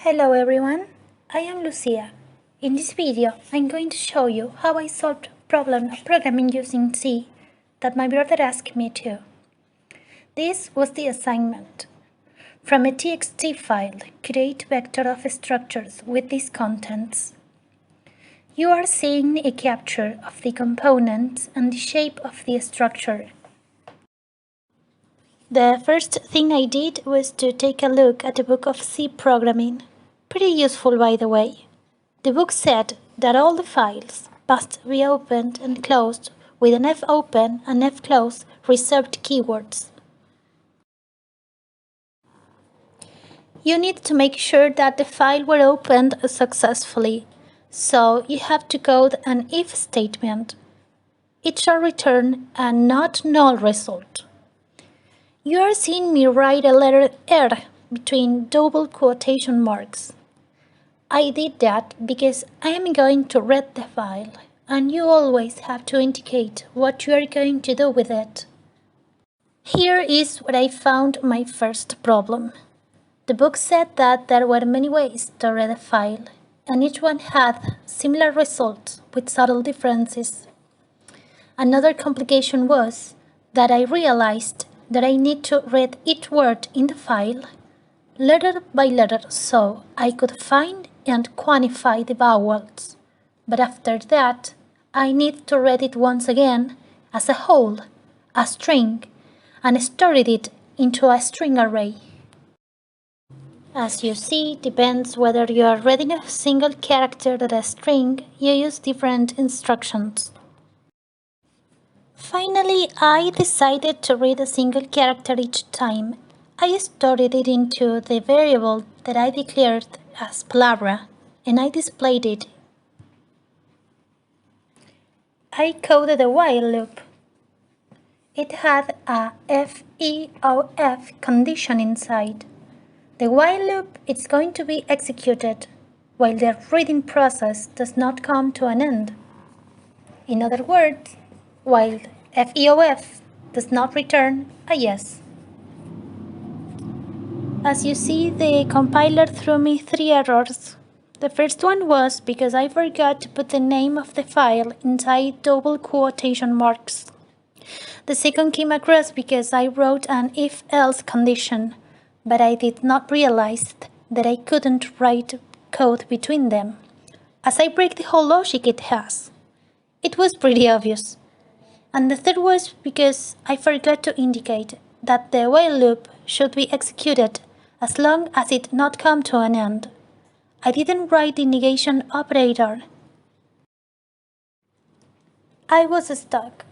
Hello everyone, I am Lucia. In this video, I'm going to show you how I solved a problem of programming using C that my brother asked me to. This was the assignment. From a txt file, create vector of structures with these contents. You are seeing a capture of the components and the shape of the structure. The first thing I did was to take a look at the book of C programming. Pretty useful, by the way. The book said that all the files must be opened and closed with an fopen and fclose reserved keywords. You need to make sure that the file were opened successfully, so you have to code an if statement. It shall return a not null result. You are seeing me write a letter R between double quotation marks. I did that because I am going to read the file, and you always have to indicate what you are going to do with it. Here is where I found my first problem. The book said that there were many ways to read a file, and each one had similar results with subtle differences. Another complication was that I realized that I need to read each word in the file letter by letter so I could find and quantify the vowels. But after that, I need to read it once again as a whole, a string, and stored it into a string array. As you see, depends whether you are reading a single character or a string, you use different instructions. Finally, I decided to read a single character each time. I stored it into the variable that I declared as palabra, and I displayed it. I coded a while loop. It had a FEOF condition inside. The while loop is going to be executed while the reading process does not come to an end. In other words, while FEOF does not return a yes. As you see, the compiler threw me 3 errors. The first one was because I forgot to put the name of the file inside double quotation marks. The second came across because I wrote an if-else condition, but I did not realize that I couldn't write code between them, as I break the whole logic it has. It was pretty obvious. And the third was because I forgot to indicate that the while loop should be executed as long as it not come to an end. I didn't write the negation operator. I was stuck.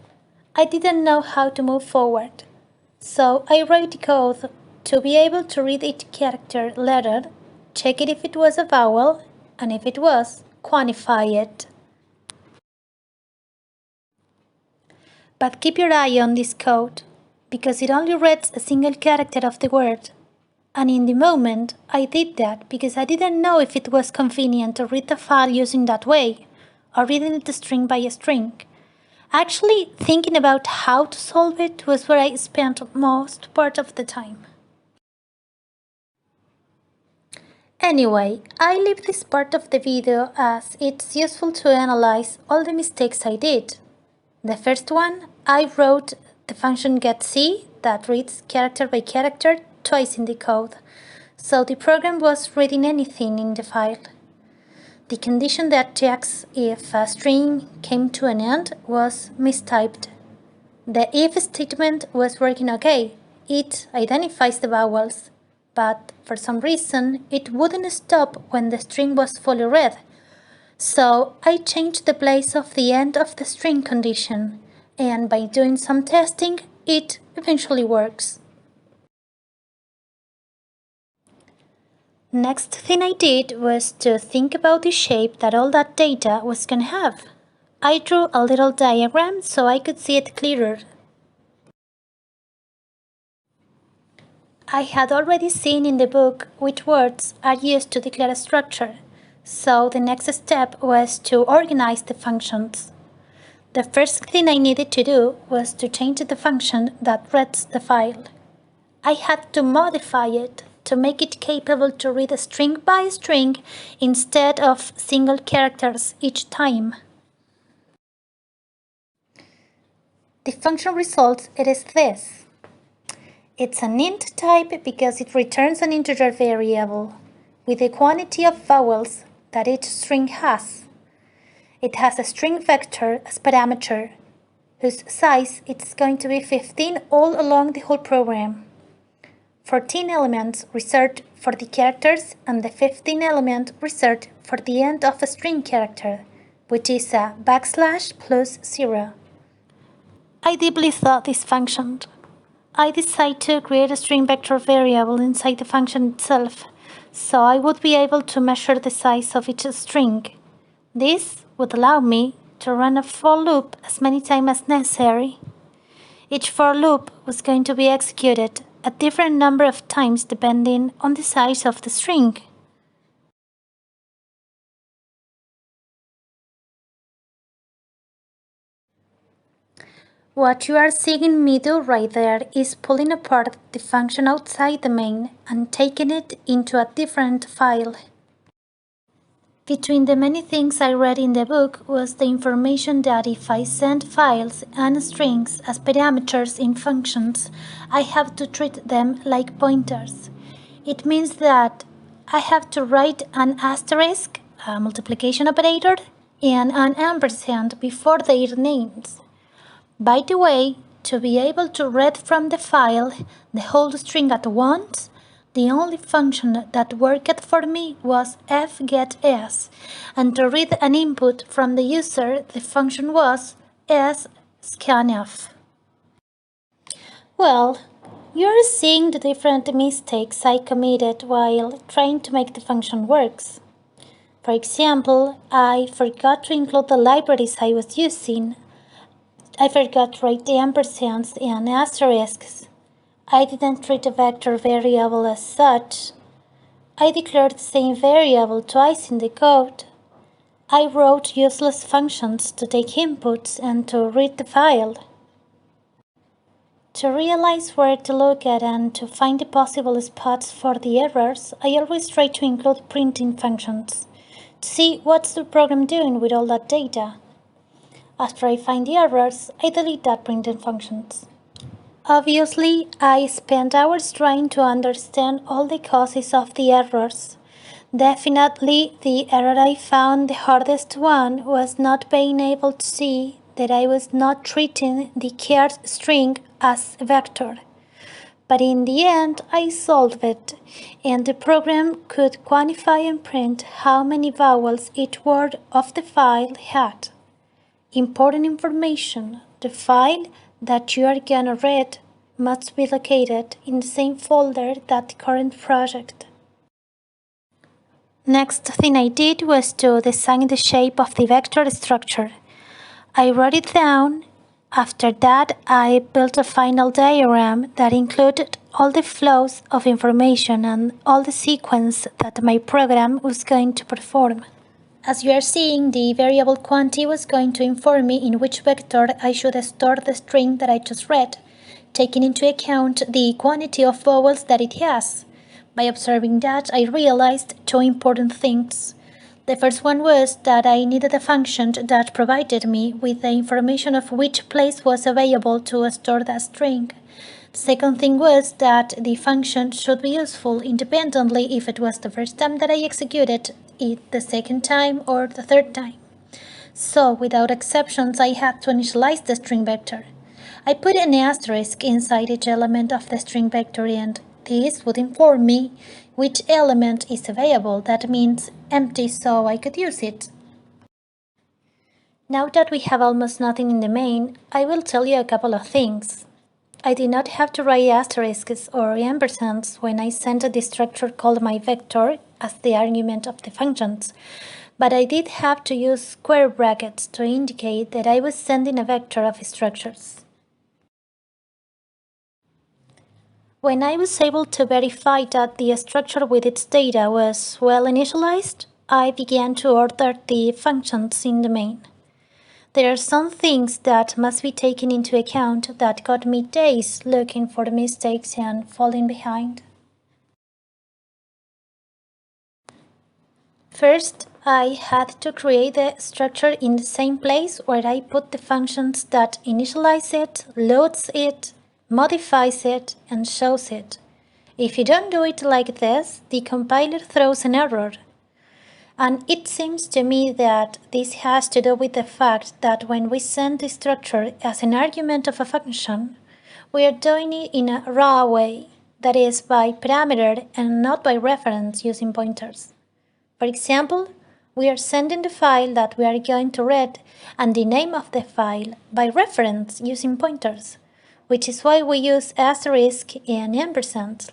I didn't know how to move forward. So I wrote the code to be able to read each character letter, check it if it was a vowel, and if it was, quantify it. But keep your eye on this code, because it only reads a single character of the word. And in the moment, I did that because I didn't know if it was convenient to read the file using that way, or reading it string by string. Actually, thinking about how to solve it was where I spent most part of the time. Anyway, I leave this part of the video as it's useful to analyze all the mistakes I did. The first one, I wrote the function getC that reads character by character twice in the code, so the program was reading anything in the file. The condition that checks if a string came to an end was mistyped. The if statement was working okay. It identifies the vowels, but for some reason it wouldn't stop when the string was fully read. So I changed the place of the end of the string condition, and by doing some testing, it eventually works. Next thing I did was to think about the shape that all that data was going to have. I drew a little diagram so I could see it clearer. I had already seen in the book which words are used to declare a structure, so the next step was to organize the functions. The first thing I needed to do was to change the function that reads the file. I had to modify it to make it capable to read string by string instead of single characters each time. The function result is this. It's an int type because it returns an integer variable with the quantity of vowels that each string has. It has a string vector as parameter, whose size is going to be 15 all along the whole program. 14 elements reserved for the characters and the 15 element reserved for the end of a string character, which is a \0. I deeply thought this function. I decided to create a string vector variable inside the function itself, so I would be able to measure the size of each string. This would allow me to run a for loop as many times as necessary. Each for loop was going to be executed a different number of times depending on the size of the string. What you are seeing me do right there is pulling apart the function outside the main and taking it into a different file. Between the many things I read in the book was the information that if I send files and strings as parameters in functions, I have to treat them like pointers. It means that I have to write an asterisk, a multiplication operator, and an ampersand before their names. By the way, to be able to read from the file the whole string at once, the only function that worked for me was fgetS, and to read an input from the user, the function was scanf. Well, you're seeing the different mistakes I committed while trying to make the function works. For example, I forgot to include the libraries I was using. I forgot to write the ampersands and asterisks. I didn't treat a vector variable as such. I declared the same variable twice in the code. I wrote useless functions to take inputs and to read the file. To realize where to look at and to find the possible spots for the errors, I always try to include printing functions to see what's the program doing with all that data. After I find the errors, I delete that printing functions. Obviously, I spent hours trying to understand all the causes of the errors. Definitely, the error I found the hardest one was not being able to see that I was not treating the char string as a vector. But in the end, I solved it, and the program could quantify and print how many vowels each word of the file had. Important information: the file that you are gonna read must be located in the same folder that the current project. Next thing I did was to design the shape of the vector structure. I wrote it down. After that, I built a final diagram that included all the flows of information and all the sequence that my program was going to perform. As you are seeing, the variable quantity was going to inform me in which vector I should store the string that I just read, taking into account the quantity of vowels that it has. By observing that, I realized two important things. The first one was that I needed a function that provided me with the information of which place was available to store that string. The second thing was that the function should be useful independently if it was the first time that I executed it, the second time, or the third time. So, without exceptions, I had to initialize the string vector. I put an asterisk inside each element of the string vector, and this would inform me which element is available. That means empty, so I could use it. Now that we have almost nothing in the main, I will tell you a couple of things. I did not have to write asterisks or ampersands when I sent the structure called my vector as the argument of the functions, but I did have to use square brackets to indicate that I was sending a vector of structures. When I was able to verify that the structure with its data was well initialized, I began to order the functions in the main. There are some things that must be taken into account that got me days looking for mistakes and falling behind. First, I had to create the structure in the same place where I put the functions that initialize it, loads it, modifies it, and shows it. If you don't do it like this, the compiler throws an error. And it seems to me that this has to do with the fact that when we send the structure as an argument of a function, we are doing it in a raw way, that is, by parameter and not by reference using pointers. For example, we are sending the file that we are going to read and the name of the file by reference using pointers, which is why we use asterisk and ampersand.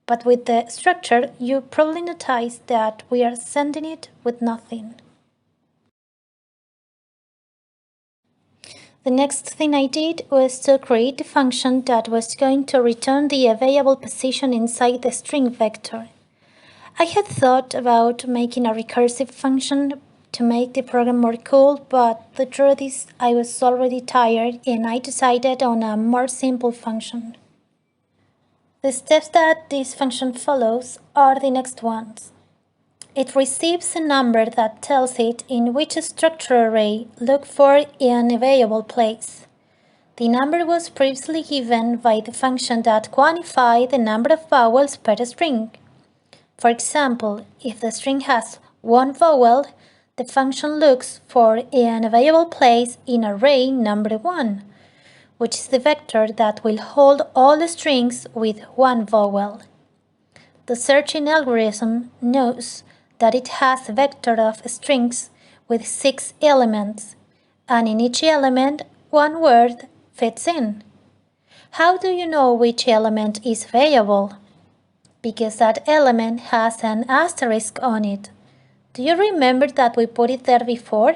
But with the structure, you probably notice that we are sending it with nothing. The next thing I did was to create a function that was going to return the available position inside the string vector. I had thought about making a recursive function to make the program more cool, but the truth is I was already tired and I decided on a more simple function. The steps that this function follows are the next ones. It receives a number that tells it in which structure array look for an available place. The number was previously given by the function that quantified the number of vowels per string. For example, if the string has one vowel, the function looks for an available place in array number 1, which is the vector that will hold all the strings with one vowel. The searching algorithm knows that it has a vector of strings with 6 elements, and in each element, one word fits in. How do you know which element is available? Because that element has an asterisk on it. Do you remember that we put it there before?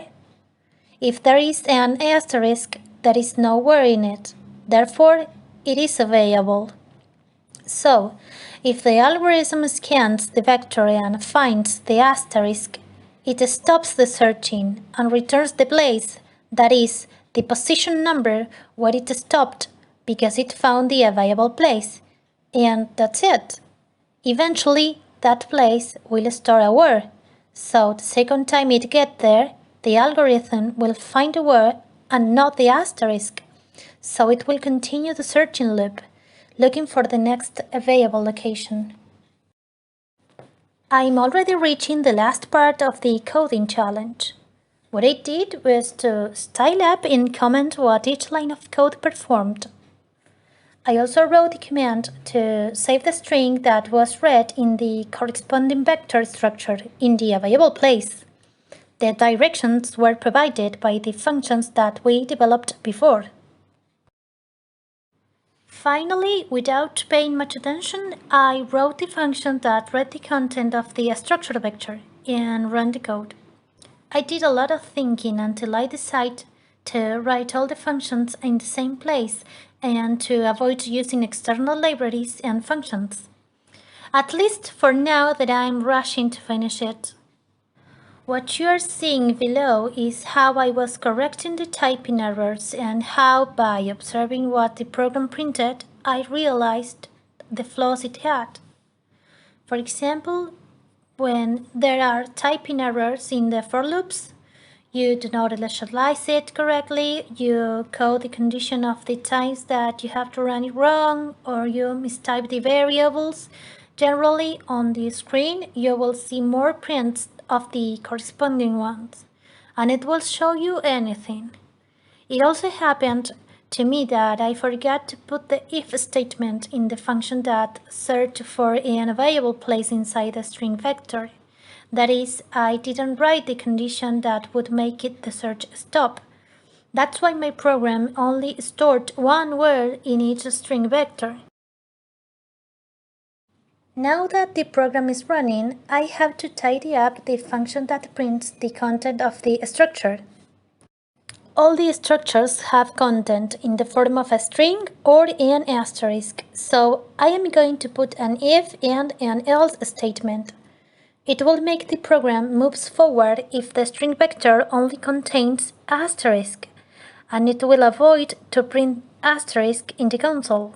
If there is an asterisk, there is no word in it. Therefore, it is available. So, if the algorithm scans the vector and finds the asterisk, it stops the searching and returns the place, that is, the position number where it stopped, because it found the available place. And that's it. Eventually, that place will store a word. So the second time it gets there, the algorithm will find a word and not the asterisk. So it will continue the searching loop, looking for the next available location. I'm already reaching the last part of the coding challenge. What I did was to style up and comment what each line of code performed. I also wrote the command to save the string that was read in the corresponding vector structure in the available place. The directions were provided by the functions that we developed before. Finally, without paying much attention, I wrote the function that read the content of the structure vector and ran the code. I did a lot of thinking until I decided to write all the functions in the same place and to avoid using external libraries and functions. At least for now that I'm rushing to finish it. What you are seeing below is how I was correcting the typing errors and how, by observing what the program printed, I realized the flaws it had. For example, when there are typing errors in the for loops, you do not initialize it correctly, you code the condition of the times that you have to run it wrong, or you mistype the variables. Generally, on the screen, you will see more prints of the corresponding ones, and it will show you anything. It also happened to me that I forgot to put the if statement in the function that searched for an available place inside the string vector. That is, I didn't write the condition that would make it the search stop. That's why my program only stored one word in each string vector. Now that the program is running, I have to tidy up the function that prints the content of the structure. All the structures have content in the form of a string or an asterisk, so I am going to put an if and an else statement. It will make the program moves forward if the string vector only contains asterisk, and it will avoid to print asterisk in the console.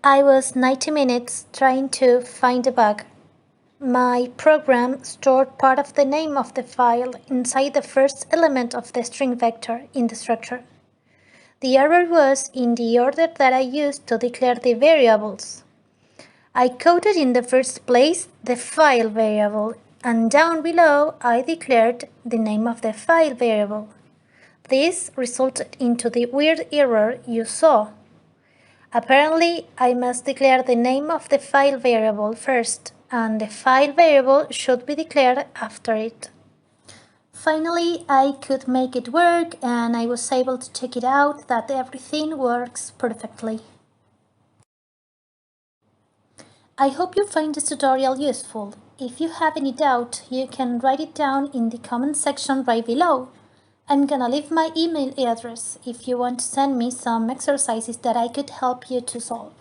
I was 90 minutes trying to find a bug, My program stored part of the name of the file inside the first element of the string vector in the structure. The error was in the order that I used to declare the variables. I coded in the first place the file variable, and down below I declared the name of the file variable. This resulted into the weird error you saw. Apparently, I must declare the name of the file variable first, and the file variable should be declared after it. Finally, I could make it work, and I was able to check it out that everything works perfectly. I hope you find this tutorial useful. If you have any doubt, you can write it down in the comment section right below. I'm gonna leave my email address if you want to send me some exercises that I could help you to solve.